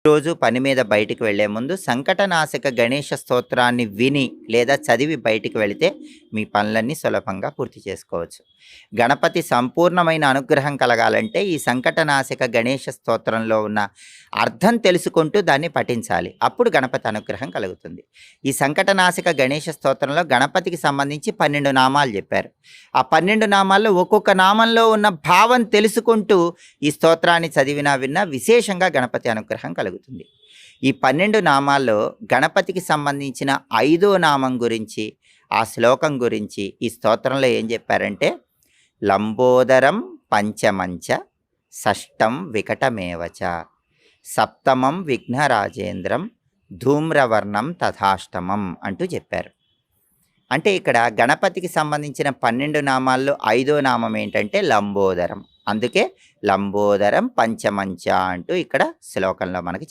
రోజు పని మీద బయటికి వెళ్ళే ముందు సంకటనాశక గణేష స్తోత్రాన్ని విని లేదా చదివి బయటికి వెళితే మీ పనులన్నీ సులభంగా పూర్తి చేసుకోవచ్చు. గణపతి సంపూర్ణమైన అనుగ్రహం కలగాలంటే ఈ సంకటనాశక గణేష స్తోత్రంలో ఉన్న అర్థం తెలుసుకుంటూ దాన్ని పఠించాలి. అప్పుడు గణపతి అనుగ్రహం కలుగుతుంది. ఈ సంకటనాశక గణేష స్తోత్రంలో గణపతికి సంబంధించి 12 నామాలు చెప్పారు. ఆ 12 నామాల్లో ఒక్కొక్క నామంలో ఉన్న భావం తెలుసుకుంటూ ఈ స్తోత్రాన్ని చదివినా విన్నా విశేషంగా గణపతి అనుగ్రహం కలుగుతుంది. ఈ 12 నామాల్లో గణపతికి సంబంధించిన 5వ నామం గురించి, ఆ శ్లోకం గురించి ఈ స్తోత్రంలో ఏం చెప్పారంటే, లంబోదరం పంచమంచ షష్టం వికటమేవచ సప్తమం విఘ్నరాజేంద్రం ధూమ్రవర్ణం తథాష్టమం అంటూ చెప్పారు. అంటే ఇక్కడ గణపతికి సంబంధించిన 12 నామాల్లో 5వ నామం ఏంటంటే లంబోదరం. అందుకే లంబోదరం పంచమంచ అంటూ ఇక్కడ శ్లోకంలో మనకి